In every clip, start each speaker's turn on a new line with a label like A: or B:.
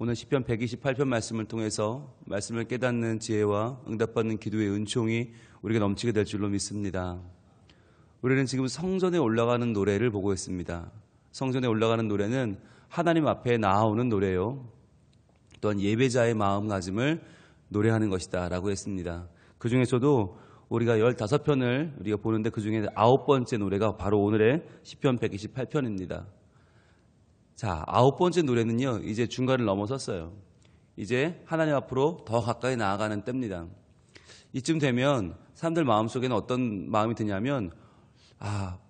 A: 오늘 시편 128편 말씀을 통해서 말씀을 깨닫는 지혜와 응답받는 기도의 은총이 우리가 넘치게 될 줄로 믿습니다. 우리는 지금 성전에 올라가는 노래를 보고 있습니다. 성전에 올라가는 노래는 하나님 앞에 나아오는 노래요. 또한 예배자의 마음가짐을 노래하는 것이다 라고 했습니다. 그 중에서도 우리가 15편을 우리가 보는데 그 중에 9번째 노래가 바로 오늘의 시편 128편입니다. 자, 9번째 노래는요, 이제 중간을 넘어섰어요. 이제 하나님 앞으로 더 가까이 나아가는 때입니다. 이쯤 되면 사람들 마음속에는 어떤 마음이 드냐면,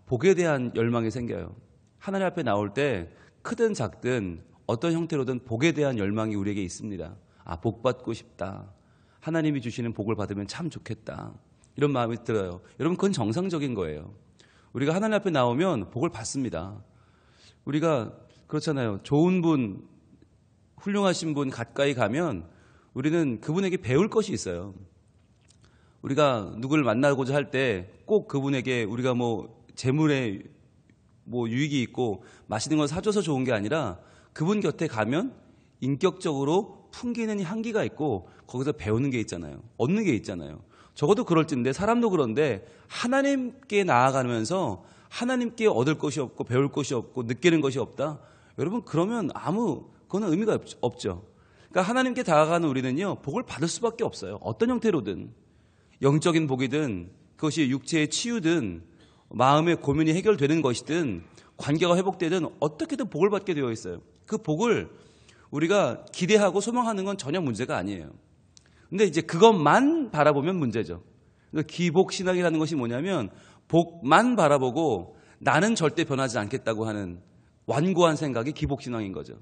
A: 복에 대한 열망이 생겨요. 하나님 앞에 나올 때 크든 작든 어떤 형태로든 복에 대한 열망이 우리에게 있습니다. 복 받고 싶다. 하나님이 주시는 복을 받으면 참 좋겠다. 이런 마음이 들어요. 여러분, 그건 정상적인 거예요. 우리가 하나님 앞에 나오면 복을 받습니다. 우리가 그렇잖아요. 좋은 분, 훌륭하신 분 가까이 가면 우리는 그분에게 배울 것이 있어요. 우리가 누구를 만나고자 할 때 꼭 그분에게 우리가 재물에 유익이 있고 맛있는 걸 사줘서 좋은 게 아니라 그분 곁에 가면 인격적으로 풍기는 향기가 있고 거기서 배우는 게 있잖아요. 얻는 게 있잖아요. 적어도 그럴 텐데 사람도 그런데 하나님께 나아가면서 하나님께 얻을 것이 없고 배울 것이 없고 느끼는 것이 없다. 여러분, 그러면 그거는 의미가 없죠. 그러니까 하나님께 다가가는 우리는요, 복을 받을 수밖에 없어요. 어떤 형태로든. 영적인 복이든, 그것이 육체의 치유든, 마음의 고민이 해결되는 것이든, 관계가 회복되든, 어떻게든 복을 받게 되어 있어요. 그 복을 우리가 기대하고 소망하는 건 전혀 문제가 아니에요. 근데 이제 그것만 바라보면 문제죠. 그러니까 기복신앙이라는 것이 뭐냐면, 복만 바라보고 나는 절대 변하지 않겠다고 하는 완고한 생각이 기복신앙인 거죠.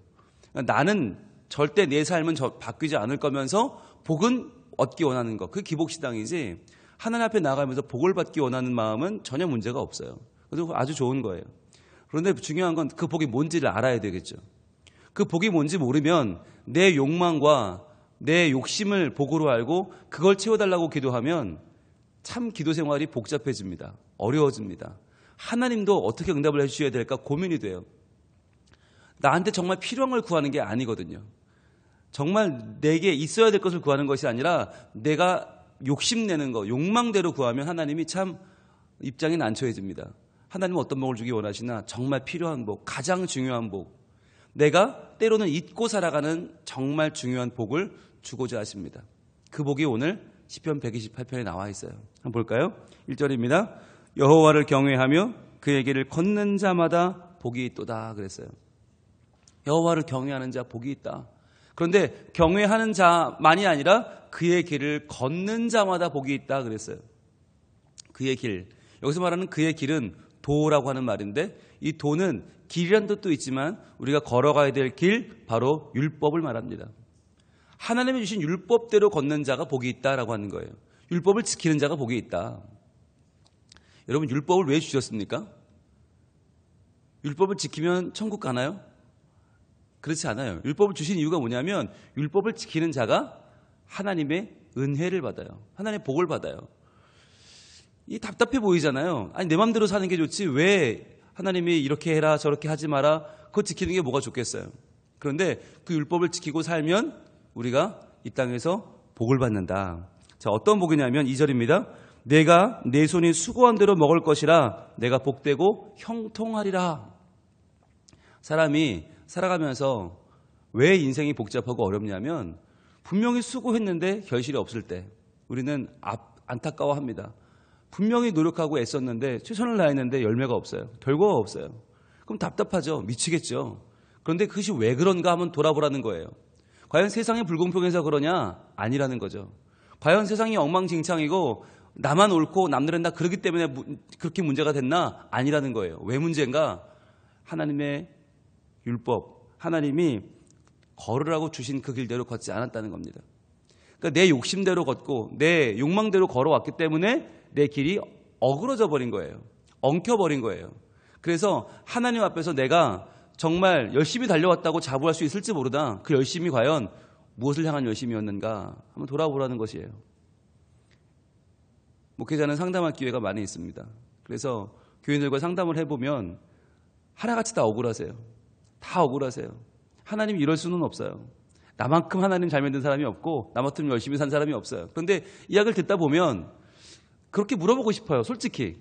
A: 그러니까 나는 절대 내 삶은 바뀌지 않을 거면서 복은 얻기 원하는 것. 그게 기복신앙이지 하나님 앞에 나가면서 복을 받기 원하는 마음은 전혀 문제가 없어요. 그래서 아주 좋은 거예요. 그런데 중요한 건 그 복이 뭔지를 알아야 되겠죠. 그 복이 뭔지 모르면 내 욕망과 내 욕심을 복으로 알고 그걸 채워달라고 기도하면 참 기도 생활이 복잡해집니다. 어려워집니다. 하나님도 어떻게 응답을 해주셔야 될까 고민이 돼요. 나한테 정말 필요한 걸 구하는 게 아니거든요. 정말 내게 있어야 될 것을 구하는 것이 아니라 내가 욕심내는 거, 욕망대로 구하면 하나님이 참 입장이 난처해집니다. 하나님은 어떤 복을 주기 원하시나? 정말 필요한 복, 가장 중요한 복. 내가 때로는 잊고 살아가는 정말 중요한 복을 주고자 하십니다. 그 복이 오늘 시편 128편에 나와 있어요. 한번 볼까요? 1절입니다. 여호와를 경외하며 그의 길을 걷는 자마다 복이 있도다 그랬어요. 여호와를 경외하는 자 복이 있다. 그런데 경외하는 자만이 아니라 그의 길을 걷는 자마다 복이 있다 그랬어요. 그의 길. 여기서 말하는 그의 길은 도라고 하는 말인데 이 도는 길이란 뜻도 있지만 우리가 걸어가야 될 길, 바로 율법을 말합니다. 하나님이 주신 율법대로 걷는 자가 복이 있다라고 하는 거예요. 율법을 지키는 자가 복이 있다. 여러분, 율법을 왜 주셨습니까? 율법을 지키면 천국 가나요? 그렇지 않아요. 율법을 주신 이유가 뭐냐면 율법을 지키는 자가 하나님의 은혜를 받아요. 하나님의 복을 받아요. 이 답답해 보이잖아요. 아니, 내 맘대로 사는 게 좋지 왜 하나님이 이렇게 해라 저렇게 하지 마라 그거 지키는 게 뭐가 좋겠어요. 그런데 그 율법을 지키고 살면 우리가 이 땅에서 복을 받는다. 자, 어떤 복이냐면 2절입니다. 내가 내 손이 수고한 대로 먹을 것이라 내가 복되고 형통하리라. 사람이 살아가면서 왜 인생이 복잡하고 어렵냐면 분명히 수고했는데 결실이 없을 때 우리는 안타까워합니다. 분명히 노력하고 애썼는데 최선을 다했는데 열매가 없어요. 결과가 없어요. 그럼 답답하죠. 미치겠죠. 그런데 그것이 왜 그런가 하면 돌아보라는 거예요. 과연 세상이 불공평해서 그러냐? 아니라는 거죠. 과연 세상이 엉망진창이고 나만 옳고 남들은 다 그러기 때문에 그렇게 문제가 됐나? 아니라는 거예요. 왜 문제인가? 하나님의 율법, 하나님이 걸으라고 주신 그 길대로 걷지 않았다는 겁니다. 그러니까 내 욕심대로 걷고 내 욕망대로 걸어왔기 때문에 내 길이 어그러져 버린 거예요. 엉켜버린 거예요. 그래서 하나님 앞에서 내가 정말 열심히 달려왔다고 자부할 수 있을지 모르다. 그 열심이 과연 무엇을 향한 열심이었는가 한번 돌아보라는 것이에요. 목회자는 상담할 기회가 많이 있습니다. 그래서 교인들과 상담을 해보면 하나같이 다 억울하세요. 다 억울하세요. 하나님이 이럴 수는 없어요. 나만큼 하나님 잘 믿는 사람이 없고 나만큼 열심히 산 사람이 없어요. 그런데 이야기를 듣다 보면 그렇게 물어보고 싶어요. 솔직히.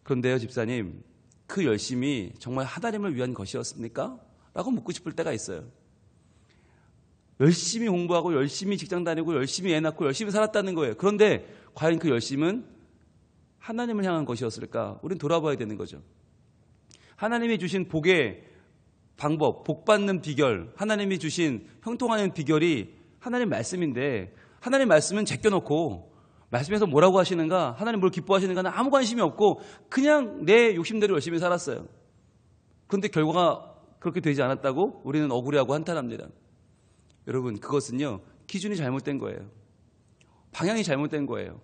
A: 그런데요, 집사님, 그 열심이 정말 하나님을 위한 것이었습니까? 라고 묻고 싶을 때가 있어요. 열심히 공부하고 열심히 직장 다니고 열심히 애 낳고 열심히 살았다는 거예요. 그런데 과연 그 열심은 하나님을 향한 것이었을까? 우린 돌아봐야 되는 거죠. 하나님이 주신 복의 방법, 복 받는 비결, 하나님이 주신 형통하는 비결이 하나님 말씀인데 하나님 말씀은 제껴놓고 말씀에서 뭐라고 하시는가, 하나님 뭘 기뻐하시는가는 아무 관심이 없고 그냥 내 욕심대로 열심히 살았어요. 그런데 결과가 그렇게 되지 않았다고 우리는 억울해하고 한탄합니다. 여러분, 그것은요, 기준이 잘못된 거예요. 방향이 잘못된 거예요.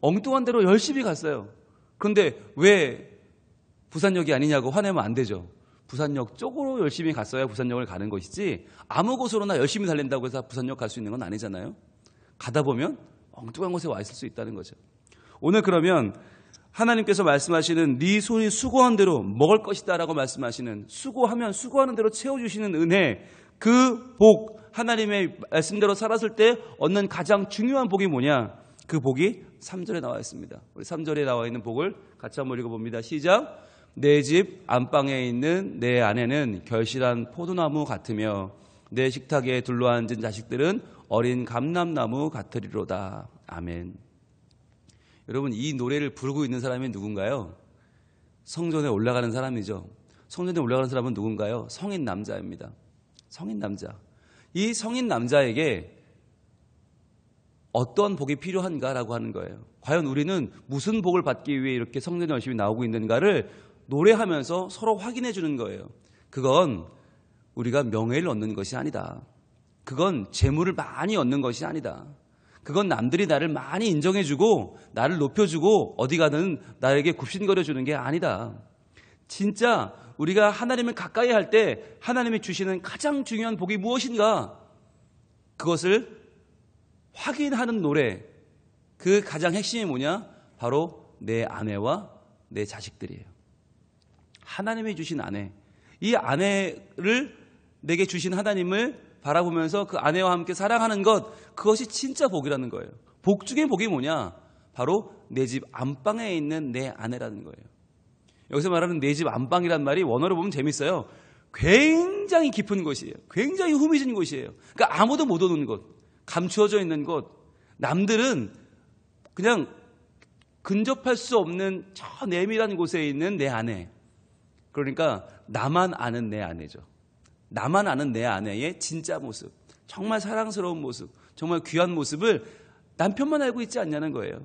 A: 엉뚱한 대로 열심히 갔어요. 그런데 왜 부산역이 아니냐고 화내면 안 되죠. 부산역 쪽으로 열심히 갔어야 부산역을 가는 것이지 아무 곳으로나 열심히 달린다고 해서 부산역 갈 수 있는 건 아니잖아요. 가다 보면 엉뚱한 곳에 와 있을 수 있다는 거죠. 오늘 그러면 하나님께서 말씀하시는 네 손이 수고한 대로 먹을 것이다 라고 말씀하시는, 수고하면 수고하는 대로 채워주시는 은혜, 그 복, 하나님의 말씀대로 살았을 때 얻는 가장 중요한 복이 뭐냐? 그 복이 3절에 나와 있습니다. 우리 3절에 나와 있는 복을 같이 한번 읽어봅니다. 시작. 내 집 안방에 있는 내 아내는 결실한 포도나무 같으며 내 식탁에 둘러앉은 자식들은 어린 감람나무 같으리로다. 아멘. 여러분, 이 노래를 부르고 있는 사람이 누군가요? 성전에 올라가는 사람이죠. 성전에 올라가는 사람은 누군가요? 성인 남자입니다. 성인 남자. 이 성인 남자에게 어떤 복이 필요한가라고 하는 거예요. 과연 우리는 무슨 복을 받기 위해 이렇게 성전에 열심히 나오고 있는가를 노래하면서 서로 확인해 주는 거예요. 그건 우리가 명예를 얻는 것이 아니다. 그건 재물을 많이 얻는 것이 아니다. 그건 남들이 나를 많이 인정해주고 나를 높여주고 어디 가든 나에게 굽신거려주는 게 아니다. 진짜 우리가 하나님을 가까이 할 때 하나님이 주시는 가장 중요한 복이 무엇인가? 그것을 확인하는 노래, 그 가장 핵심이 뭐냐? 바로 내 아내와 내 자식들이에요. 하나님이 주신 아내, 이 아내를 내게 주신 하나님을 바라보면서 그 아내와 함께 사랑하는 것, 그것이 진짜 복이라는 거예요. 복 중에 복이 뭐냐? 바로 내 집 안방에 있는 내 아내라는 거예요. 여기서 말하는 내 집 안방이란 말이 원어로 보면 재밌어요. 굉장히 깊은 곳이에요. 굉장히 후미진 곳이에요. 그러니까 아무도 못 오는 곳, 감추어져 있는 곳, 남들은 그냥 근접할 수 없는 저 내밀한 곳에 있는 내 아내. 그러니까 나만 아는 내 아내죠. 나만 아는 내 아내의 진짜 모습, 정말 사랑스러운 모습, 정말 귀한 모습을 남편만 알고 있지 않냐는 거예요.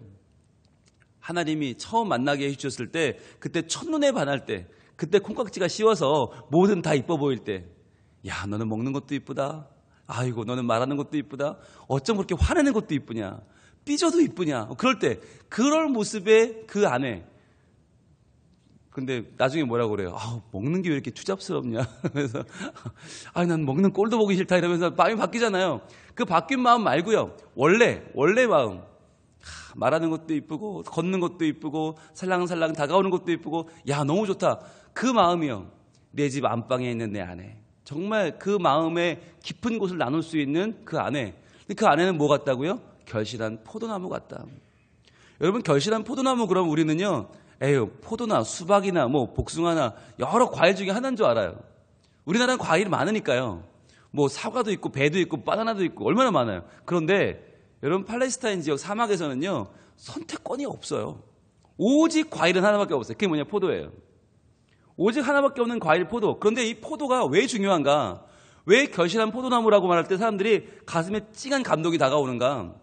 A: 하나님이 처음 만나게 해주셨을 때, 그때 첫눈에 반할 때, 그때 콩깍지가 씌워서 뭐든 다 이뻐 보일 때, 야, 너는 먹는 것도 이쁘다. 아이고, 너는 말하는 것도 이쁘다. 어쩜 그렇게 화내는 것도 이쁘냐. 삐져도 이쁘냐. 그럴 때, 그럴 모습의 그 아내. 근데 나중에 뭐라고 그래요? 먹는 게 왜 이렇게 추잡스럽냐. 그래서 난 먹는 꼴도 보기 싫다 이러면서 마음이 바뀌잖아요. 그 바뀐 마음 말고요. 원래 마음. 말하는 것도 이쁘고 걷는 것도 이쁘고 살랑살랑 다가오는 것도 이쁘고 야, 너무 좋다. 그 마음이요. 내 집 안방에 있는 내 아내. 정말 그 마음의 깊은 곳을 나눌 수 있는 그 아내. 근데 그 아내는 뭐 같다고요? 결실한 포도나무 같다. 여러분, 결실한 포도나무 그러면 우리는요, 에휴, 포도나 수박이나 뭐 복숭아나 여러 과일 중에 하나인 줄 알아요. 우리나라는 과일이 많으니까요. 뭐 사과도 있고 배도 있고 바나나도 있고 얼마나 많아요. 그런데 여러분, 팔레스타인 지역 사막에서는요, 선택권이 없어요. 오직 과일은 하나밖에 없어요. 그게 뭐냐? 포도예요. 오직 하나밖에 없는 과일, 포도. 그런데 이 포도가 왜 중요한가? 왜 결실한 포도나무라고 말할 때 사람들이 가슴에 찡한 감동이 다가오는가?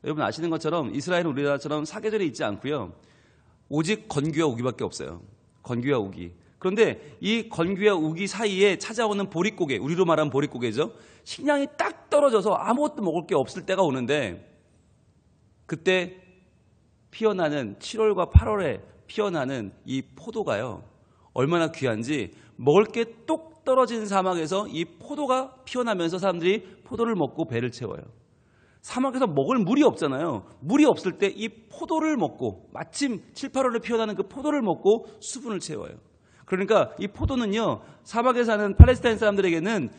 A: 여러분 아시는 것처럼 이스라엘은 우리나라처럼 사계절이 있지 않고요. 오직 건기와 우기밖에 없어요. 건기와 우기. 그런데 이 건기와 우기 사이에 찾아오는 보릿고개, 우리로 말하면 보릿고개죠. 식량이 딱 떨어져서 아무것도 먹을 게 없을 때가 오는데, 그때 피어나는 7월과 8월에 피어나는 이 포도가요, 얼마나 귀한지, 먹을 게 똑 떨어진 사막에서 이 포도가 피어나면서 사람들이 포도를 먹고 배를 채워요. 사막에서 먹을 물이 없잖아요. 물이 없을 때 이 포도를 먹고, 마침 7, 8월에 피어나는 그 포도를 먹고 수분을 채워요. 그러니까 이 포도는요, 사막에 사는 팔레스타인 사람들에게는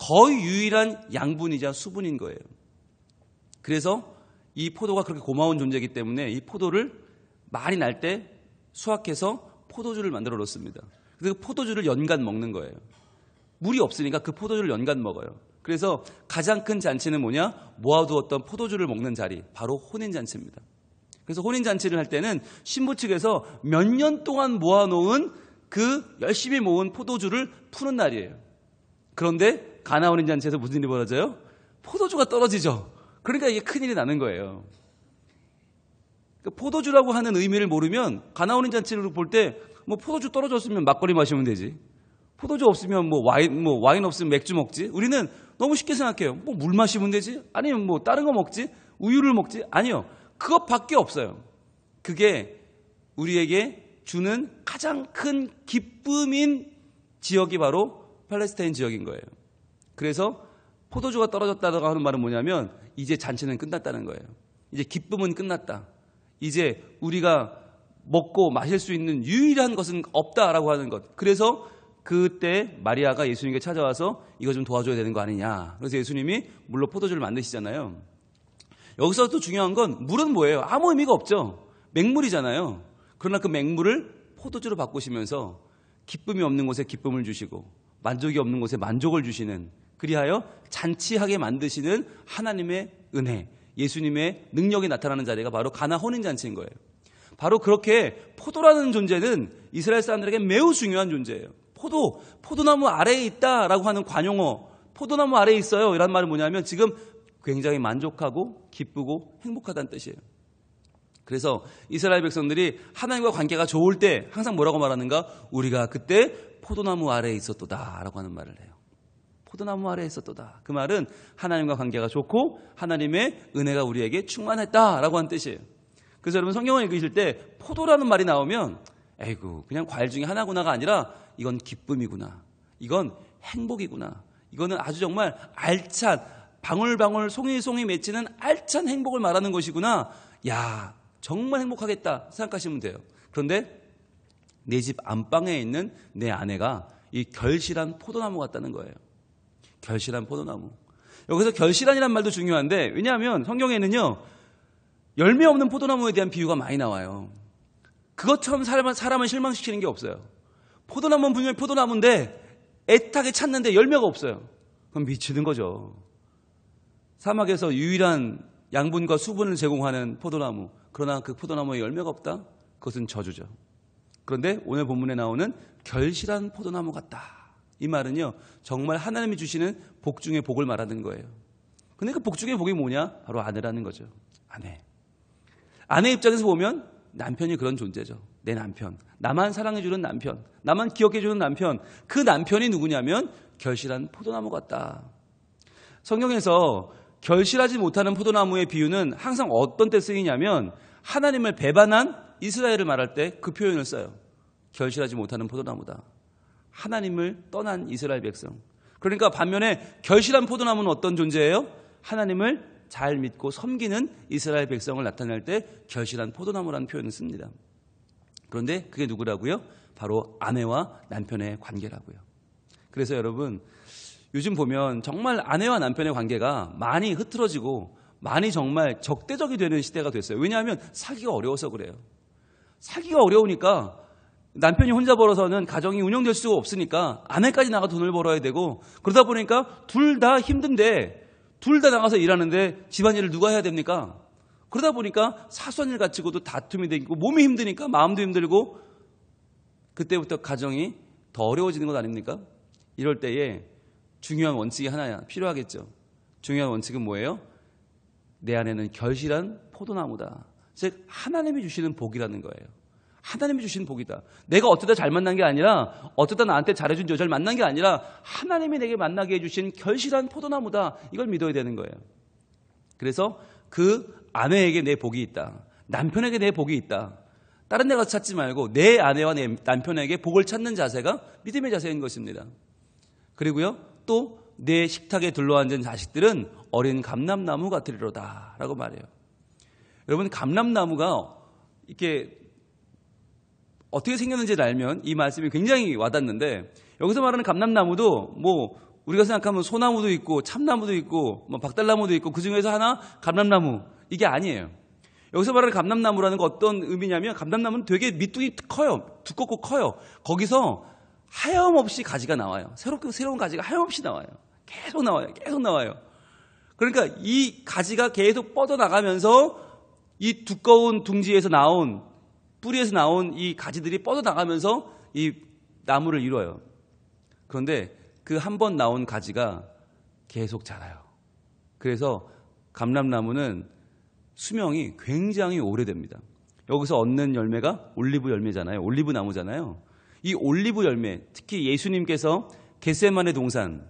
A: 거의 유일한 양분이자 수분인 거예요. 그래서 이 포도가 그렇게 고마운 존재이기 때문에 이 포도를 많이 날 때 수확해서 포도주를 만들어 놓습니다. 그래서 포도주를 연간 먹는 거예요. 물이 없으니까 그 포도주를 연간 먹어요. 그래서 가장 큰 잔치는 뭐냐? 모아두었던 포도주를 먹는 자리, 바로 혼인잔치입니다. 그래서 혼인잔치를 할 때는 신부 측에서 몇 년 동안 모아놓은 그 열심히 모은 포도주를 푸는 날이에요. 그런데 가나 혼인잔치에서 무슨 일이 벌어져요? 포도주가 떨어지죠. 그러니까 이게 큰일이 나는 거예요. 포도주라고 하는 의미를 모르면 가나 혼인잔치를 볼 때 뭐 포도주 떨어졌으면 막걸리 마시면 되지. 포도주 없으면 뭐 와인 없으면 맥주 먹지. 우리는 너무 쉽게 생각해요. 뭐 물 마시면 되지. 아니면 뭐 다른 거 먹지. 우유를 먹지. 아니요. 그것밖에 없어요. 그게 우리에게 주는 가장 큰 기쁨인 지역이 바로 팔레스타인 지역인 거예요. 그래서 포도주가 떨어졌다고 하는 말은 뭐냐면 이제 잔치는 끝났다는 거예요. 이제 기쁨은 끝났다. 이제 우리가 먹고 마실 수 있는 유일한 것은 없다라고 하는 것. 그래서 그때 마리아가 예수님께 찾아와서 이거 좀 도와줘야 되는 거 아니냐. 그래서 예수님이 물로 포도주를 만드시잖아요. 여기서 또 중요한 건 물은 뭐예요? 아무 의미가 없죠. 맹물이잖아요. 그러나 그 맹물을 포도주로 바꾸시면서 기쁨이 없는 곳에 기쁨을 주시고 만족이 없는 곳에 만족을 주시는, 그리하여 잔치하게 만드시는 하나님의 은혜, 예수님의 능력이 나타나는 자리가 바로 가나 혼인잔치인 거예요. 바로 그렇게 포도라는 존재는 이스라엘 사람들에게 매우 중요한 존재예요. 포도나무 아래에 있다라고 하는 관용어, 포도나무 아래에 있어요 이란 말은 뭐냐면 지금 굉장히 만족하고 기쁘고 행복하다는 뜻이에요. 그래서 이스라엘 백성들이 하나님과 관계가 좋을 때 항상 뭐라고 말하는가? 우리가 그때 포도나무 아래에 있었도다 라고 하는 말을 해요. 포도나무 아래에 있었도다. 그 말은 하나님과 관계가 좋고 하나님의 은혜가 우리에게 충만했다라고 하는 뜻이에요. 그래서 여러분 성경을 읽으실 때 포도라는 말이 나오면 에이구 그냥 과일 중에 하나구나가 아니라 이건 기쁨이구나. 이건 행복이구나. 이거는 아주 정말 알찬 방울방울 송이송이 맺히는 알찬 행복을 말하는 것이구나. 야 정말 행복하겠다 생각하시면 돼요. 그런데 내 집 안방에 있는 내 아내가 이 결실한 포도나무 같다는 거예요. 결실한 포도나무. 여기서 결실한이란 말도 중요한데 왜냐하면 성경에는요 열매 없는 포도나무에 대한 비유가 많이 나와요. 그것처럼 사람을 실망시키는 게 없어요. 포도나무는 분명히 포도나무인데 애타게 찾는데 열매가 없어요. 그럼 미치는 거죠. 사막에서 유일한 양분과 수분을 제공하는 포도나무, 그러나 그 포도나무에 열매가 없다? 그것은 저주죠. 그런데 오늘 본문에 나오는 결실한 포도나무 같다. 이 말은요 정말 하나님이 주시는 복 중의 복을 말하는 거예요. 근데 그 복 중의 복이 뭐냐? 바로 아내라는 거죠. 아내 입장에서 보면 남편이 그런 존재죠. 내 남편, 나만 사랑해주는 남편, 나만 기억해주는 남편. 그 남편이 누구냐면 결실한 포도나무 같다. 성경에서 결실하지 못하는 포도나무의 비유는 항상 어떤 때 쓰이냐면 하나님을 배반한 이스라엘을 말할 때 그 표현을 써요. 결실하지 못하는 포도나무다. 하나님을 떠난 이스라엘 백성. 그러니까 반면에 결실한 포도나무는 어떤 존재예요? 하나님을 잘 믿고 섬기는 이스라엘 백성을 나타낼 때 결실한 포도나무라는 표현을 씁니다. 그런데 그게 누구라고요? 바로 아내와 남편의 관계라고요. 그래서 여러분 요즘 보면 정말 아내와 남편의 관계가 많이 흐트러지고 많이 정말 적대적이 되는 시대가 됐어요. 왜냐하면 살기가 어려워서 그래요. 살기가 어려우니까 남편이 혼자 벌어서는 가정이 운영될 수가 없으니까 아내까지 나가 돈을 벌어야 되고 그러다 보니까 둘 다 힘든데 둘 다 나가서 일하는데 집안일을 누가 해야 됩니까? 그러다 보니까 사소한 일 가지고도 다툼이 되고 몸이 힘드니까 마음도 힘들고 그때부터 가정이 더 어려워지는 것 아닙니까? 이럴 때에 중요한 원칙이 하나 필요하겠죠. 중요한 원칙은 뭐예요? 내 안에는 결실한 포도나무다. 즉 하나님이 주시는 복이라는 거예요. 하나님이 주시는 복이다. 내가 어쩌다 잘 만난 게 아니라 어쩌다 나한테 잘해준 여자를 만난 게 아니라 하나님이 내게 만나게 해주신 결실한 포도나무다. 이걸 믿어야 되는 거예요. 그래서 그 아내에게 내 복이 있다. 남편에게 내 복이 있다. 다른 데 가서 찾지 말고 내 아내와 내 남편에게 복을 찾는 자세가 믿음의 자세인 것입니다. 그리고요 또 내 식탁에 둘러앉은 자식들은 어린 감람나무 같으리로다 라고 말해요. 여러분 감람나무가 이렇게 어떻게 생겼는지를 알면 이 말씀이 굉장히 와닿는데 여기서 말하는 감람나무도 뭐 우리가 생각하면 소나무도 있고 참나무도 있고 뭐 박달나무도 있고 그중에서 하나 감람나무, 이게 아니에요. 여기서 말하는 감람나무라는 건 어떤 의미냐면, 감람나무는 되게 밑둥이 커요. 두껍고 커요. 거기서 하염없이 가지가 나와요. 새로운 가지가 하염없이 나와요. 계속 나와요. 그러니까 이 가지가 계속 뻗어나가면서 이 두꺼운 둥지에서 나온, 뿌리에서 나온 이 가지들이 뻗어나가면서 이 나무를 이뤄요. 그런데 그 한 번 나온 가지가 계속 자라요. 그래서 감람나무는 수명이 굉장히 오래됩니다. 여기서 얻는 열매가 올리브 열매잖아요. 올리브 나무잖아요. 이 올리브 열매, 특히 예수님께서 겟세마네 동산,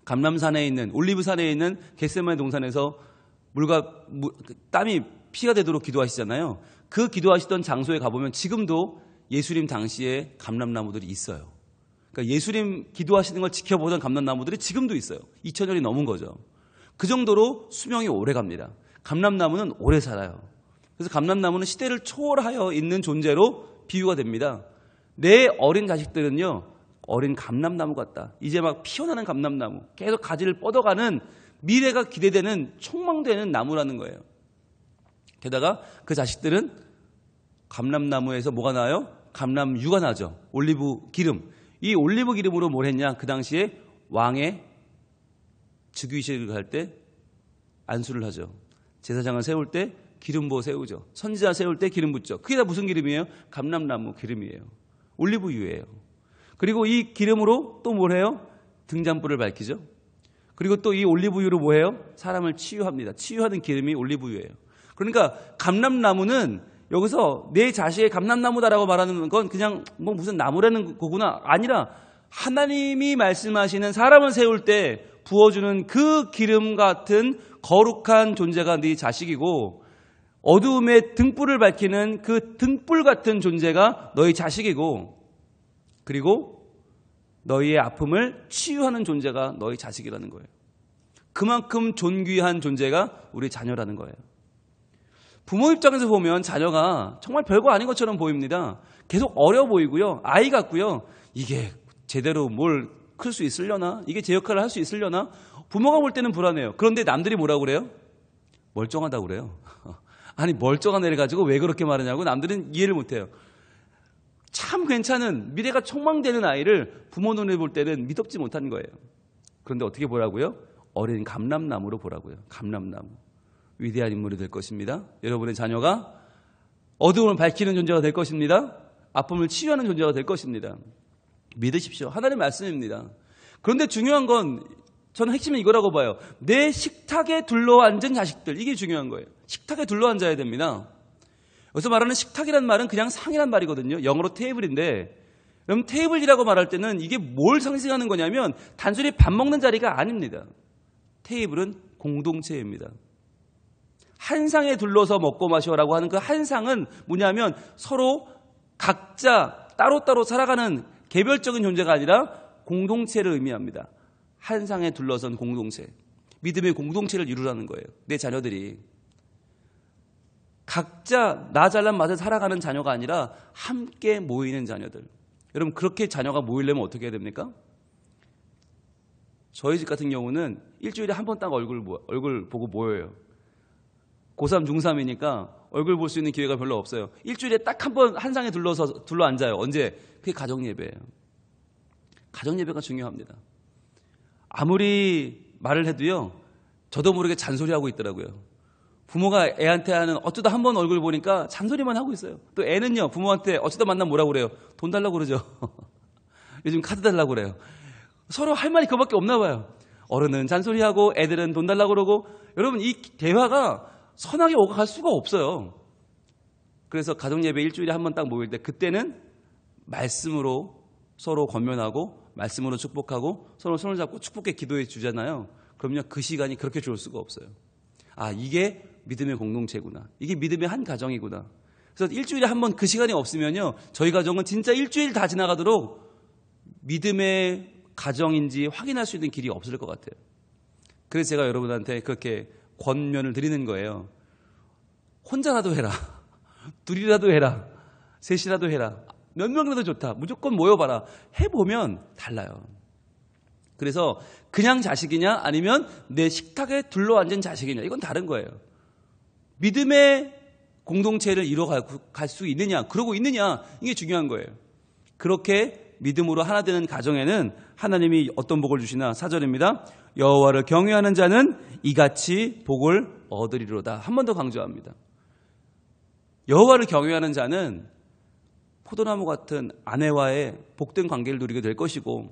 A: 감람산에 있는, 올리브산에 있는 겟세마네 동산에서 땀이 피가 되도록 기도하시잖아요. 그 기도하시던 장소에 가보면 지금도 예수님 당시에 감람나무들이 있어요. 그러니까 예수님 기도하시는 걸 지켜보던 감람나무들이 지금도 있어요. 2000년이 넘은 거죠. 그 정도로 수명이 오래 갑니다. 감람나무는 오래 살아요. 그래서 감람나무는 시대를 초월하여 있는 존재로 비유가 됩니다. 내 어린 자식들은요, 어린 감람나무 같다. 이제 막 피어나는 감람나무, 계속 가지를 뻗어가는 미래가 기대되는, 촉망되는 나무라는 거예요. 게다가 그 자식들은 감람나무에서 뭐가 나요? 감람유가 나죠. 올리브 기름. 이 올리브 기름으로 뭘 했냐? 그 당시에 왕의 즉위식을 할 때 안수를 하죠. 제사장을 세울 때 기름부어 세우죠. 선지자 세울 때 기름 붓죠. 그게 다 무슨 기름이에요? 감람나무 기름이에요. 올리브유예요. 그리고 이 기름으로 또 뭘 해요? 등잔불을 밝히죠. 그리고 또 이 올리브유로 뭐 해요? 사람을 치유합니다. 치유하는 기름이 올리브유예요. 그러니까 감람나무는 여기서 내 자식의 감람나무다라고 말하는 건 그냥 뭐 무슨 나무라는 거구나, 아니라 하나님이 말씀하시는 사람을 세울 때 부어주는 그 기름 같은 거룩한 존재가 네 자식이고, 어두움의 등불을 밝히는 그 등불 같은 존재가 너희 자식이고, 그리고 너희의 아픔을 치유하는 존재가 너희 자식이라는 거예요. 그만큼 존귀한 존재가 우리 자녀라는 거예요. 부모 입장에서 보면 자녀가 정말 별거 아닌 것처럼 보입니다. 계속 어려 보이고요. 아이 같고요. 이게 제대로 뭘 클 수 있으려나? 이게 제 역할을 할 수 있으려나? 부모가 볼 때는 불안해요. 그런데 남들이 뭐라고 그래요? 멀쩡하다고 그래요. 아니, 멀쩡한 애를 가지고 왜 그렇게 말하냐고 남들은 이해를 못해요. 참 괜찮은, 미래가 촉망되는 아이를 부모 눈에 볼 때는 미덥지 못한 거예요. 그런데 어떻게 보라고요? 어린 감람나무로 보라고요. 감람나무. 위대한 인물이 될 것입니다. 여러분의 자녀가 어두움을 밝히는 존재가 될 것입니다. 아픔을 치유하는 존재가 될 것입니다. 믿으십시오. 하나님의 말씀입니다. 그런데 중요한 건, 저는 핵심은 이거라고 봐요. 내 식탁에 둘러앉은 자식들, 이게 중요한 거예요. 식탁에 둘러앉아야 됩니다. 여기서 말하는 식탁이란 말은 그냥 상이란 말이거든요. 영어로 테이블인데, 그럼 테이블이라고 말할 때는 이게 뭘 상징하는 거냐면 단순히 밥 먹는 자리가 아닙니다. 테이블은 공동체입니다. 한 상에 둘러서 먹고 마셔라고 하는 그 한 상은 뭐냐면 서로 각자 따로따로 살아가는 개별적인 존재가 아니라 공동체를 의미합니다. 한 상에 둘러선 공동체. 믿음의 공동체를 이루라는 거예요. 내 자녀들이. 각자 나 잘난 맛을 살아가는 자녀가 아니라 함께 모이는 자녀들. 여러분, 그렇게 자녀가 모이려면 어떻게 해야 됩니까? 저희 집 같은 경우는 일주일에 한 번 딱 얼굴 보고 모여요. 고3, 중3이니까 얼굴 볼 수 있는 기회가 별로 없어요. 일주일에 딱 한 번 한 상에 둘러 앉아요. 언제? 그게 가정예배예요. 가정예배가 중요합니다. 아무리 말을 해도요, 저도 모르게 잔소리하고 있더라고요. 부모가 애한테 하는, 어쩌다 한 번 얼굴 보니까 잔소리만 하고 있어요. 또 애는요, 부모한테 어쩌다 만나면 뭐라고 그래요? 돈 달라고 그러죠. 요즘 카드 달라고 그래요. 서로 할 말이 그거밖에 없나 봐요. 어른은 잔소리하고 애들은 돈 달라고 그러고. 여러분, 이 대화가 선하게 오갈 수가 없어요. 그래서 가정예배 일주일에 한 번 딱 모일 때, 그때는 말씀으로 서로 권면하고 말씀으로 축복하고 서로 손을 잡고 축복해 기도해 주잖아요. 그럼요, 그 시간이 그렇게 좋을 수가 없어요. 아, 이게 믿음의 공동체구나. 이게 믿음의 한 가정이구나. 그래서 일주일에 한 번 그 시간이 없으면요, 저희 가정은 진짜 일주일 다 지나가도록 믿음의 가정인지 확인할 수 있는 길이 없을 것 같아요. 그래서 제가 여러분한테 그렇게 권면을 드리는 거예요. 혼자라도 해라. 둘이라도 해라. 셋이라도 해라. 몇 명이라도 좋다. 무조건 모여봐라. 해보면 달라요. 그래서 그냥 자식이냐 아니면 내 식탁에 둘러앉은 자식이냐, 이건 다른 거예요. 믿음의 공동체를 이뤄갈 수 있느냐, 그러고 있느냐, 이게 중요한 거예요. 그렇게 믿음으로 하나 되는 가정에는 하나님이 어떤 복을 주시나? 4절입니다. 여호와를 경외하는 자는 이같이 복을 얻으리로다. 한 번 더 강조합니다. 여호와를 경외하는 자는 포도나무 같은 아내와의 복된 관계를 누리게 될 것이고,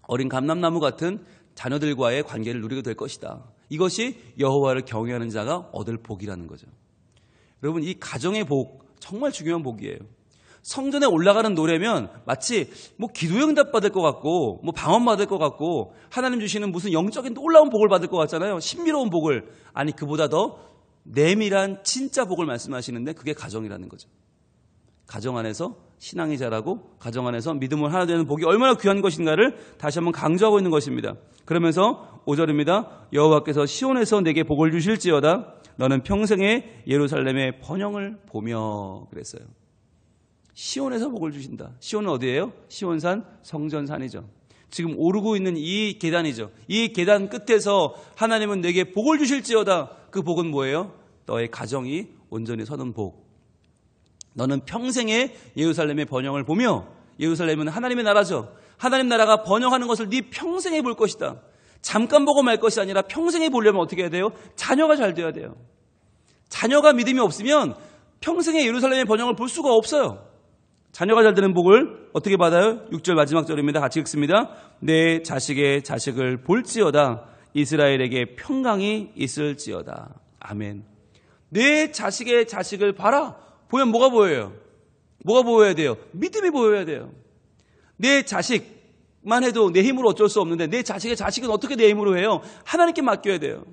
A: 어린 감람나무 같은 자녀들과의 관계를 누리게 될 것이다. 이것이 여호와를 경외하는 자가 얻을 복이라는 거죠. 여러분, 이 가정의 복 정말 중요한 복이에요. 성전에 올라가는 노래면 마치 뭐 기도에 응답받을 것 같고, 뭐 방언받을 것 같고, 하나님 주시는 무슨 영적인 놀라운 복을 받을 것 같잖아요. 신비로운 복을. 아니, 그보다 더 내밀한 진짜 복을 말씀하시는데 그게 가정이라는 거죠. 가정 안에서 신앙이 자라고 가정 안에서 믿음으로 하나 되는 복이 얼마나 귀한 것인가를 다시 한번 강조하고 있는 것입니다. 그러면서 5절입니다. 여호와께서 시온에서 내게 복을 주실지어다. 너는 평생에 예루살렘의 번영을 보며. 그랬어요. 시온에서 복을 주신다. 시온은 어디예요? 시온산, 성전산이죠. 지금 오르고 있는 이 계단이죠. 이 계단 끝에서 하나님은 내게 복을 주실지어다. 그 복은 뭐예요? 너의 가정이 온전히 서는 복. 너는 평생에 예루살렘의 번영을 보며, 예루살렘은 하나님의 나라죠. 하나님 나라가 번영하는 것을 네 평생에 볼 것이다. 잠깐 보고 말 것이 아니라 평생에 보려면 어떻게 해야 돼요? 자녀가 잘 돼야 돼요. 자녀가 믿음이 없으면 평생에 예루살렘의 번영을 볼 수가 없어요. 자녀가 잘 되는 복을 어떻게 받아요? 6절 마지막 절입니다. 같이 읽습니다. 내 자식의 자식을 볼지어다. 이스라엘에게 평강이 있을지어다. 아멘. 내 자식의 자식을 봐라. 보면 뭐가 보여요? 뭐가 보여야 돼요? 믿음이 보여야 돼요. 내 자식만 해도 내 힘으로 어쩔 수 없는데 내 자식의 자식은 어떻게 내 힘으로 해요? 하나님께 맡겨야 돼요.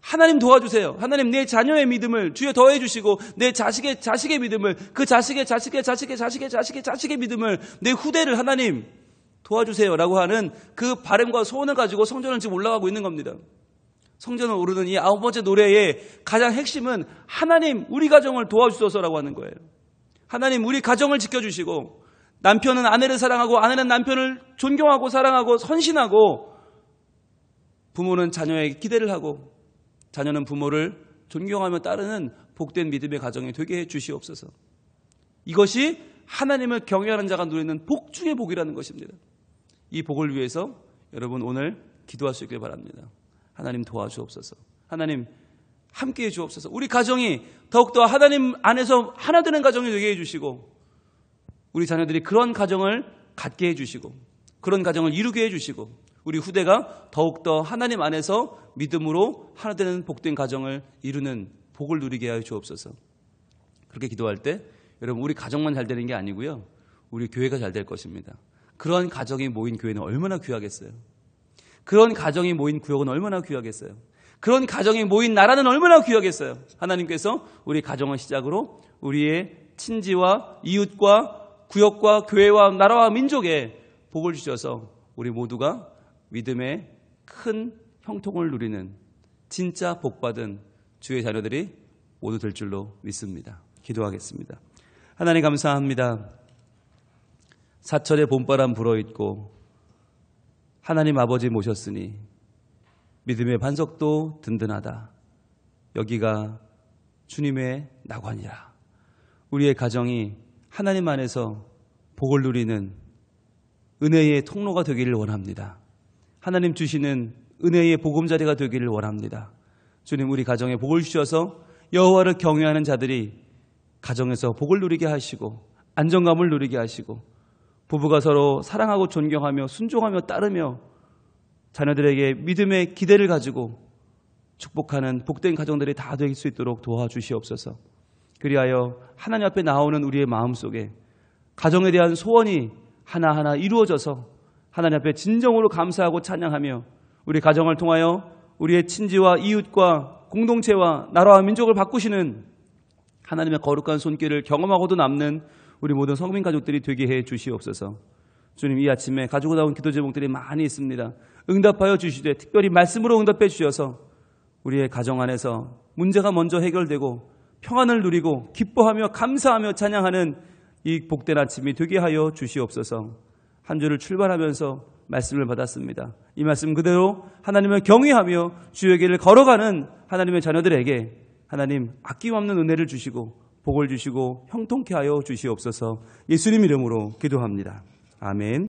A: 하나님 도와주세요. 하나님 내 자녀의 믿음을 주여 더해 주시고, 내 자식의 자식의 믿음을, 그 자식의 믿음을, 내 후대를 하나님 도와주세요 라고 하는 그 바람과 소원을 가지고 성전을 지금 올라가고 있는 겁니다. 성전을 오르는 이 9번째 노래의 가장 핵심은 하나님 우리 가정을 도와주소서라고 하는 거예요. 하나님 우리 가정을 지켜주시고, 남편은 아내를 사랑하고 아내는 남편을 존경하고 사랑하고 선신하고, 부모는 자녀에게 기대를 하고 자녀는 부모를 존경하며 따르는 복된 믿음의 가정이 되게 해 주시옵소서. 이것이 하나님을 경외하는 자가 누리는 복 중의 복이라는 것입니다. 이 복을 위해서 여러분 오늘 기도할 수 있길 바랍니다. 하나님 도와주옵소서. 하나님 함께해 주옵소서. 우리 가정이 더욱더 하나님 안에서 하나 되는 가정이 되게 해주시고, 우리 자녀들이 그런 가정을 갖게 해주시고, 그런 가정을 이루게 해주시고, 우리 후대가 더욱더 하나님 안에서 믿음으로 하나 되는 복된 가정을 이루는 복을 누리게 하여 주옵소서. 그렇게 기도할 때 여러분 우리 가정만 잘 되는 게 아니고요, 우리 교회가 잘 될 것입니다. 그런 가정이 모인 교회는 얼마나 귀하겠어요. 그런 가정이 모인 구역은 얼마나 귀하겠어요. 그런 가정이 모인 나라는 얼마나 귀하겠어요. 하나님께서 우리 가정을 시작으로 우리의 친지와 이웃과 구역과 교회와 나라와 민족에 복을 주셔서 우리 모두가 믿음의 큰 형통을 누리는 진짜 복받은 주의 자녀들이 모두 될 줄로 믿습니다. 기도하겠습니다. 하나님 감사합니다. 사철에 봄바람 불어있고 하나님 아버지 모셨으니 믿음의 반석도 든든하다. 여기가 주님의 나관이라. 우리의 가정이 하나님 안에서 복을 누리는 은혜의 통로가 되기를 원합니다. 하나님 주시는 은혜의 보금자리가 되기를 원합니다. 주님 우리 가정에 복을 주셔서 여호와를 경외하는 자들이 가정에서 복을 누리게 하시고 안정감을 누리게 하시고, 부부가 서로 사랑하고 존경하며 순종하며 따르며 자녀들에게 믿음의 기대를 가지고 축복하는 복된 가정들이 다 될 수 있도록 도와주시옵소서. 그리하여 하나님 앞에 나오는 우리의 마음속에 가정에 대한 소원이 하나하나 이루어져서 하나님 앞에 진정으로 감사하고 찬양하며 우리 가정을 통하여 우리의 친지와 이웃과 공동체와 나라와 민족을 바꾸시는 하나님의 거룩한 손길을 경험하고도 남는 우리 모든 성민 가족들이 되게 해 주시옵소서. 주님 이 아침에 가지고 나온 기도 제목들이 많이 있습니다. 응답하여 주시되 특별히 말씀으로 응답해 주셔서 우리의 가정 안에서 문제가 먼저 해결되고 평안을 누리고 기뻐하며 감사하며 찬양하는 이 복된 아침이 되게 하여 주시옵소서. 한 주를 출발하면서 말씀을 받았습니다. 이 말씀 그대로 하나님을 경외하며 주의 길을 걸어가는 하나님의 자녀들에게 하나님 아낌없는 은혜를 주시고 복을 주시고 형통케 하여 주시옵소서. 예수님 이름으로 기도합니다. 아멘.